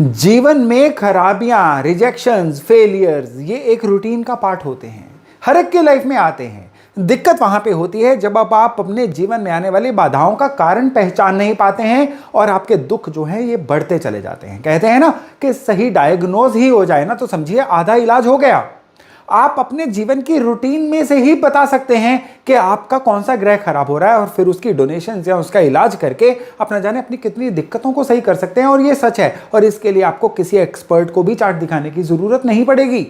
जीवन में खराबियां, rejections, failures ये एक रूटीन का पार्ट होते हैं। हर एक के लाइफ में आते हैं। दिक्कत वहां पे होती है जब अब आप अपने जीवन में आने वाली बाधाओं का कारण पहचान नहीं पाते हैं और आपके दुख जो हैं ये बढ़ते चले जाते हैं। कहते हैं ना कि सही डायग्नोज ही हो जाए ना तो समझिए आधा इलाज हो गया। आप अपने जीवन की रूटीन में से ही बता सकते हैं कि आपका कौन सा ग्रह खराब हो रहा है और फिर उसकी डोनेशन या उसका इलाज करके अपना जाने अपनी कितनी दिक्कतों को सही कर सकते हैं। और ये सच है और इसके लिए आपको किसी एक्सपर्ट को भी चार्ट दिखाने की जरूरत नहीं पड़ेगी।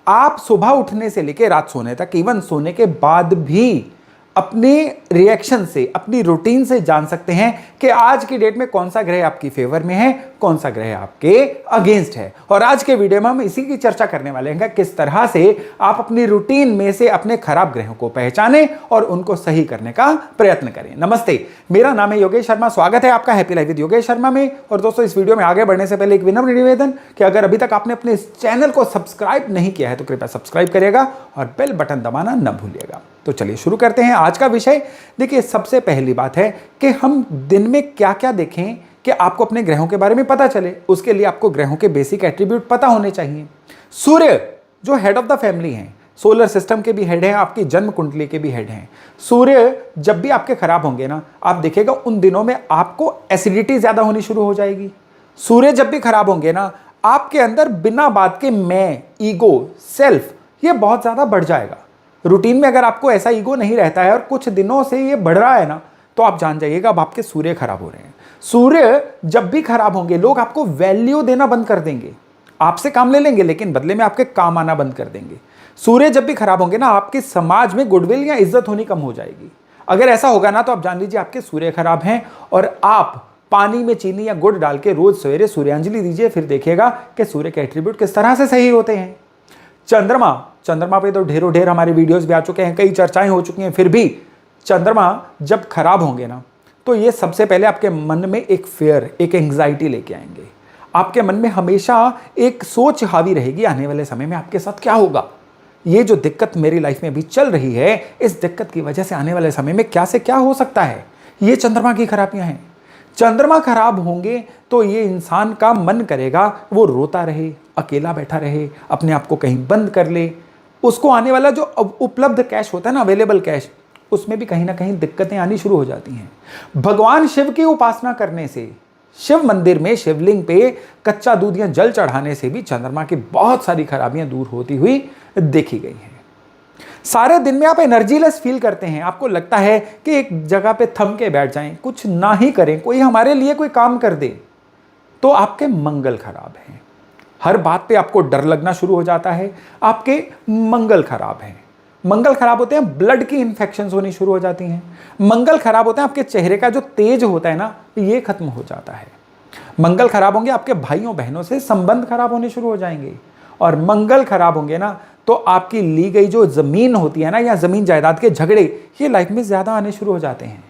आप सुबह उठने से लेकर रात सोने तक, इवन सोने के बाद भी अपने रिएक्शन से, अपनी रूटीन से जान सकते हैं कि आज की डेट में कौन सा ग्रह आपकी फेवर में है, कौन सा ग्रह आपके अगेंस्ट है। और आज के वीडियो में हम इसी की चर्चा करने वाले हैं, किस तरह से आप अपनी रूटीन में से अपने खराब ग्रहों को पहचानें और उनको सही करने का प्रयत्न करें। नमस्ते, मेरा नाम है योगेश शर्मा। स्वागत है आपका happy life with Yogesh Sharma में। और दोस्तों, इस वीडियो में आगे बढ़ने से पहले एक विनम्र निवेदन कि अगर अभी तक आपने अपने इस चैनल को सब्सक्राइब नहीं किया है तो कृपया सब्सक्राइब करिएगा और बेल बटन दबाना न भूलिएगा। तो चलिए शुरू करते हैं आज का विषय। देखिए, सबसे पहली बात है कि हम दिन में क्या क्या देखें कि आपको अपने ग्रहों के बारे में पता चले। उसके लिए आपको ग्रहों के बेसिक एट्रीब्यूट पता होने चाहिए। सूर्य जो हेड ऑफ द फैमिली हैं, सोलर सिस्टम के भी हेड हैं, आपकी जन्म कुंडली के भी हेड हैं। सूर्य जब भी आपके खराब होंगे ना, आप देखिएगा उन दिनों में आपको एसिडिटी ज्यादा होनी शुरू हो जाएगी। सूर्य जब भी खराब होंगे ना, आपके अंदर बिना बात के मैं, ईगो, सेल्फ ये बहुत ज्यादा बढ़ जाएगा। रूटीन में अगर आपको ऐसा ईगो नहीं रहता है और कुछ दिनों से ये बढ़ रहा है ना, तो आप जान जाइएगा अब आपके सूर्य खराब हो रहे हैं। सूर्य जब भी खराब होंगे, लोग आपको वैल्यू देना बंद कर देंगे, आपसे काम ले लेंगे लेकिन बदले में आपके काम आना बंद कर देंगे। सूर्य जब भी खराब होंगे ना, आपके समाज में गुडविल या इज्जत होनी कम हो जाएगी। अगर ऐसा होगा ना तो आप जान लीजिए आपके सूर्य खराब हैं। और आप पानी में चीनी या गुड़ डाल के रोज सवेरे सूर्यांजलि दीजिए, फिर देखिएगा कि सूर्य के एट्रीब्यूट किस तरह से सही होते हैं। चंद्रमा पे तो ढेरों ढेर हमारे वीडियोस भी आ चुके हैं, कई चर्चाएं हो चुकी हैं। फिर भी चंद्रमा जब खराब होंगे ना, तो ये सबसे पहले आपके मन में एक फियर, एक एंग्जाइटी लेके आएंगे। आपके मन में हमेशा एक सोच हावी रहेगी, आने वाले समय में आपके साथ क्या होगा, ये जो दिक्कत मेरी लाइफ में अभी चल रही है, इस दिक्कत की वजह से आने वाले समय में क्या से क्या हो सकता है। ये चंद्रमा की खराबियां हैं। चंद्रमा खराब होंगे तो ये इंसान का मन करेगा वो रोता रहे, अकेला बैठा रहे, अपने आप को कहीं बंद कर ले। उसको आने वाला जो उपलब्ध कैश होता है ना, अवेलेबल कैश, उसमें भी कहीं ना कहीं दिक्कतें आनी शुरू हो जाती हैं। भगवान शिव की उपासना करने से, शिव मंदिर में शिवलिंग पे कच्चा दूध या जल चढ़ाने से भी चंद्रमा की बहुत सारी खराबियां दूर होती हुई देखी गई हैं। सारे दिन में आप एनर्जीलेस फील करते हैं, आपको लगता है कि एक जगह पे थम के बैठ जाएं, कुछ ना ही करें, कोई हमारे लिए कोई काम कर दे, तो आपके मंगल खराब हैं। हर बात पे आपको डर लगना शुरू हो जाता है, आपके मंगल खराब हैं। मंगल खराब होते हैं, ब्लड की इंफेक्शंस होनी शुरू हो जाती हैं। मंगल खराब होते हैं, आपके चेहरे का जो तेज होता है ना, ये खत्म हो जाता है। मंगल खराब होंगे, आपके भाइयों बहनों से संबंध खराब होने शुरू हो जाएंगे। और मंगल खराब होंगे ना, तो आपकी ली गई जो जमीन होती है ना, या जमीन जायदाद के झगड़े, ये लाइफ में ज्यादा आने शुरू हो जाते हैं।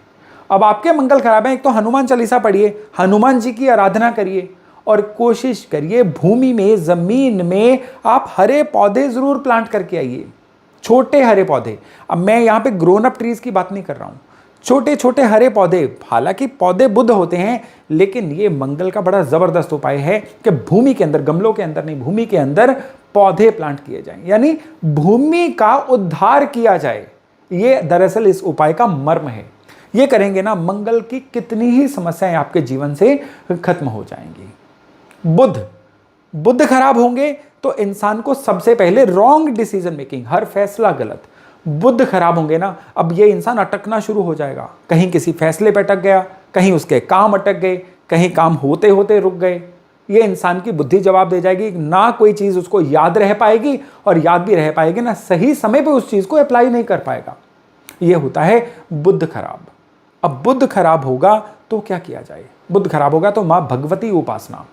अब आपके मंगल खराब है, एक तो हनुमान चालीसा पढ़िए, हनुमान जी की आराधना करिए और कोशिश करिए भूमि में, जमीन में आप हरे पौधे जरूर प्लांट करके आइए, छोटे हरे पौधे। अब मैं यहां पे ग्रोन अप ट्रीज की बात नहीं कर रहा हूं, छोटे छोटे हरे पौधे। हालांकि पौधे बुद्ध होते हैं, लेकिन ये मंगल का बड़ा जबरदस्त उपाय है कि भूमि के अंदर, गमलों के अंदर नहीं, भूमि के अंदर पौधे प्लांट किए जाएं, यानी भूमि का उद्धार किया जाए। ये दरअसल इस उपाय का मर्म है। ये करेंगे ना, मंगल की कितनी ही समस्याएं आपके जीवन से खत्म हो जाएंगी। बुध खराब होंगे तो इंसान को सबसे पहले रॉन्ग डिसीजन मेकिंग, हर फैसला गलत। बुध खराब होंगे ना, अब ये इंसान अटकना शुरू हो जाएगा, कहीं किसी फैसले पे अटक गया, कहीं उसके काम अटक गए, कहीं काम होते होते रुक गए। ये इंसान की बुद्धि जवाब दे जाएगी, ना कोई चीज उसको याद रह पाएगी, और याद भी रह पाएगी ना सही समय पे उस चीज को अप्लाई नहीं कर पाएगा। ये होता है बुध खराब। अब बुध खराब होगा तो क्या किया जाए? बुध खराब होगा तो माँ भगवती उपासना,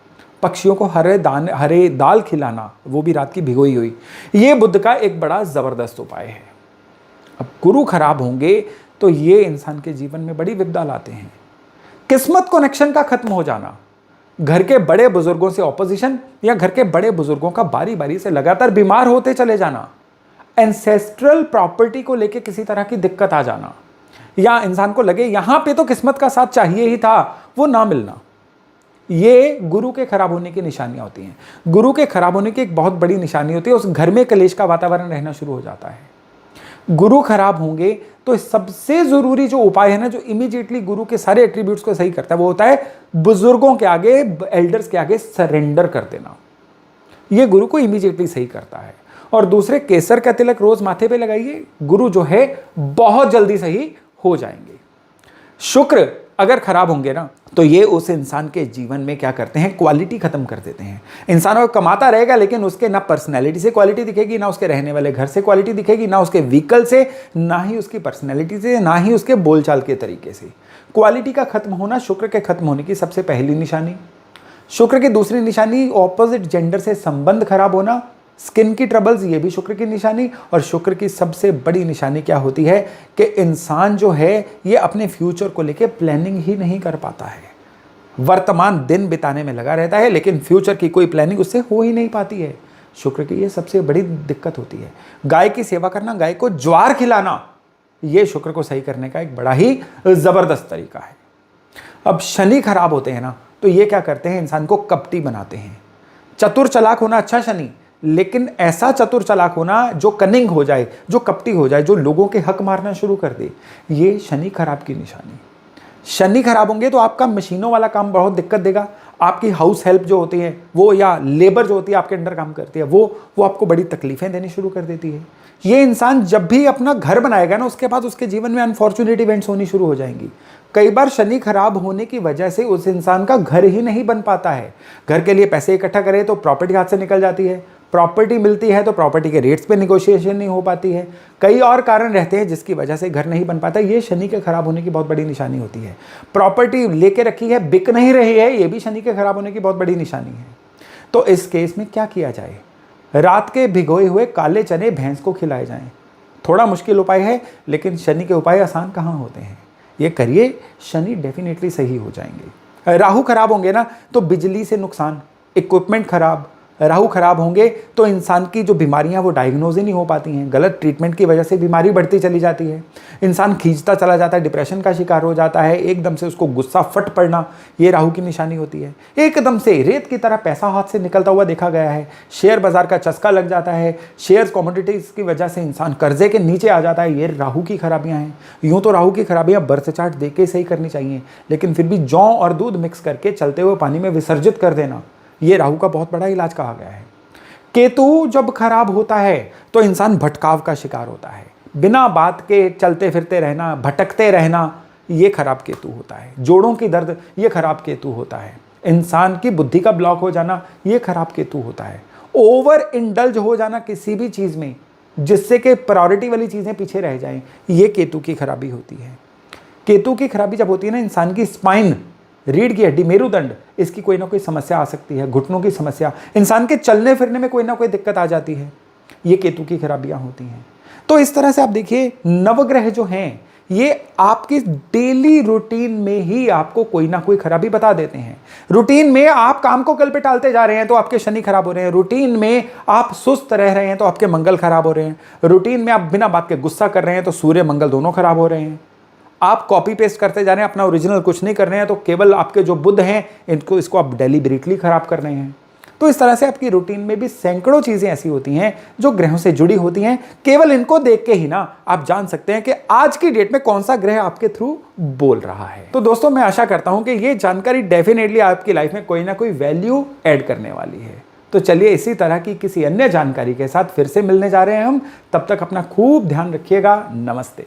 पक्षियों को हरे दाल खिलाना, वो भी रात की भिगोई हुई, ये बुध का एक बड़ा जबरदस्त उपाय है। अब गुरु खराब होंगे तो ये इंसान के जीवन में बड़ी विपदा लाते हैं। किस्मत कनेक्शन का खत्म हो जाना, घर के बड़े बुजुर्गों से ऑपोजिशन, या घर के बड़े बुजुर्गों का बारी बारी से लगातार बीमार होते चले जाना, एंसेस्ट्रल प्रॉपर्टी को लेके किसी तरह की दिक्कत आ जाना, या इंसान को लगे यहां पे तो किस्मत का साथ चाहिए ही था, वो ना मिलना, ये गुरु के खराब होने की निशानियां होती हैं। गुरु के खराब होने की एक बहुत बड़ी निशानी होती है, उस घर में कलेश का वातावरण रहना शुरू हो जाता है। गुरु खराब होंगे तो सबसे जरूरी जो उपाय है ना, जो इमीडिएटली गुरु के सारे एट्रीब्यूट्स को सही करता है, वो होता है बुजुर्गों के आगे, एल्डर्स के आगे सरेंडर कर देना। ये गुरु को इमीडिएटली सही करता है। और दूसरे, केसर का तिलक रोज माथे पे लगाइए, गुरु जो है बहुत जल्दी सही हो जाएंगे। शुक्र अगर खराब होंगे ना, तो ये उस इंसान के जीवन में क्या करते हैं, क्वालिटी खत्म कर देते हैं। इंसान कमाता रहेगा लेकिन उसके ना पर्सनैलिटी से क्वालिटी दिखेगी, ना उसके रहने वाले घर से क्वालिटी दिखेगी, ना उसके व्हीकल से, ना ही उसकी पर्सनैलिटी से, ना ही उसके बोलचाल के तरीके से। क्वालिटी का खत्म होना शुक्र के खत्म होने की सबसे पहली निशानी। शुक्र की दूसरी निशानी, ऑपोजिट जेंडर से संबंध खराब होना, स्किन की ट्रबल्स, ये भी शुक्र की निशानी। और शुक्र की सबसे बड़ी निशानी क्या होती है कि इंसान जो है ये अपने फ्यूचर को लेके प्लानिंग ही नहीं कर पाता है। वर्तमान दिन बिताने में लगा रहता है लेकिन फ्यूचर की कोई प्लानिंग उससे हो ही नहीं पाती है। शुक्र की ये सबसे बड़ी दिक्कत होती है। गाय की सेवा करना, गाय को ज्वार खिलाना, ये शुक्र को सही करने का एक बड़ा ही जबरदस्त तरीका है। अब शनि खराब होते हैं ना, तो ये क्या करते हैं, इंसान को कपटी बनाते हैं। चतुर चालाक होना अच्छा शनि, लेकिन ऐसा चतुर चालाक होना जो कनिंग हो जाए, जो कपटी हो जाए, जो लोगों के हक मारना शुरू कर दे, ये शनि खराब की निशानी। शनि खराब होंगे तो आपका मशीनों वाला काम बहुत दिक्कत देगा। आपकी हाउस हेल्प जो होती है वो, या लेबर जो होती है आपके अंडर काम करती है, वो आपको बड़ी तकलीफें देनी शुरू कर देती है। ये इंसान जब भी अपना घर बनाएगा ना, उसके बाद उसके जीवन में अनफॉर्चुनेट इवेंट्स होनी शुरू हो जाएंगी। कई बार शनि खराब होने की वजह से उस इंसान का घर ही नहीं बन पाता है। घर के लिए पैसे इकट्ठा करे तो प्रॉपर्टी हाथ से निकल जाती है, प्रॉपर्टी मिलती है तो प्रॉपर्टी के रेट्स पे निगोशिएशन नहीं हो पाती है। कई और कारण रहते हैं जिसकी वजह से घर नहीं बन पाता। ये शनि के खराब होने की बहुत बड़ी निशानी होती है। प्रॉपर्टी लेके रखी है, बिक नहीं रही है, ये भी शनि के खराब होने की बहुत बड़ी निशानी है। तो इस केस में क्या किया जाए, रात के भिगोए हुए काले चने भैंस को खिलाए जाएं। थोड़ा मुश्किल उपाय है लेकिन शनि के उपाय आसान कहाँ होते हैं। ये करिए, शनि डेफिनेटली सही हो जाएंगे। राहु खराब होंगे ना, तो बिजली से नुकसान, इक्विपमेंट खराब। राहु खराब होंगे तो इंसान की जो बीमारियां वो डायग्नोज ही नहीं हो पाती हैं। गलत ट्रीटमेंट की वजह से बीमारी बढ़ती चली जाती है। इंसान खींचता चला जाता है, डिप्रेशन का शिकार हो जाता है, एकदम से उसको गुस्सा फट पड़ना, ये राहु की निशानी होती है। एकदम से रेत की तरह पैसा हाथ से निकलता हुआ देखा गया है। शेयर बाजार का चस्का लग जाता है, शेयर्स कमोडिटीज की वजह से इंसान कर्जे के नीचे आ जाता है। ये राहु की खराबियां हैं। यूँ तो राहु की खराबियां बर्थ चार्ट देख के सही करनी चाहिए, लेकिन फिर भी जौ और दूध मिक्स करके चलते हुए पानी में विसर्जित कर देना, ये राहु का बहुत बड़ा इलाज कहा गया है। केतु जब खराब होता है तो इंसान भटकाव का शिकार होता है। बिना बात के चलते फिरते रहना, भटकते रहना, ये खराब केतु होता है। जोड़ों की दर्द, ये खराब केतु होता है। इंसान की बुद्धि का ब्लॉक हो जाना, ये खराब केतु होता है। ओवर इंडल्ज हो जाना किसी भी चीज में, जिससे कि प्रायोरिटी वाली चीजें पीछे रह जाएं, ये केतु की खराबी होती है। केतु की खराबी जब होती है ना, इंसान की स्पाइन, रीढ़ की हड्डी, मेरुदंड, इसकी कोई ना कोई समस्या आ सकती है। घुटनों की समस्या, इंसान के चलने फिरने में कोई ना कोई दिक्कत आ जाती है। ये केतु की खराबियां होती हैं। तो इस तरह से आप देखिए, नवग्रह जो हैं ये आपकी डेली रूटीन में ही आपको कोई ना कोई खराबी बता देते हैं। रूटीन में आप काम को कल पे टालते जा रहे हैं तो आपके शनि खराब हो रहे हैं। रूटीन में आप सुस्त रह रहे हैं तो आपके मंगल खराब हो रहे हैं। रूटीन में आप बिना बात के गुस्सा कर रहे हैं तो सूर्य मंगल दोनों खराब हो रहे हैं। आप कॉपी पेस्ट करते जा रहे हैं, अपना ओरिजिनल कुछ नहीं कर रहे हैं, तो केवल आपके जो बुध हैं इसको आप डेलिबरेटली खराब कर रहे हैं। तो इस तरह से आपकी रूटीन में भी सैकड़ों चीजें ऐसी होती हैं जो ग्रहों से जुड़ी होती हैं। केवल इनको देख के ही ना आप जान सकते हैं कि आज की डेट में कौन सा ग्रह आपके थ्रू बोल रहा है। तो दोस्तों, मैं आशा करता हूं कि ये जानकारी डेफिनेटली आपकी लाइफ में कोई ना कोई वैल्यू ऐड करने वाली है। तो चलिए, इसी तरह की किसी अन्य जानकारी के साथ फिर से मिलने जा रहे हैं हम। तब तक अपना खूब ध्यान रखिएगा। नमस्ते।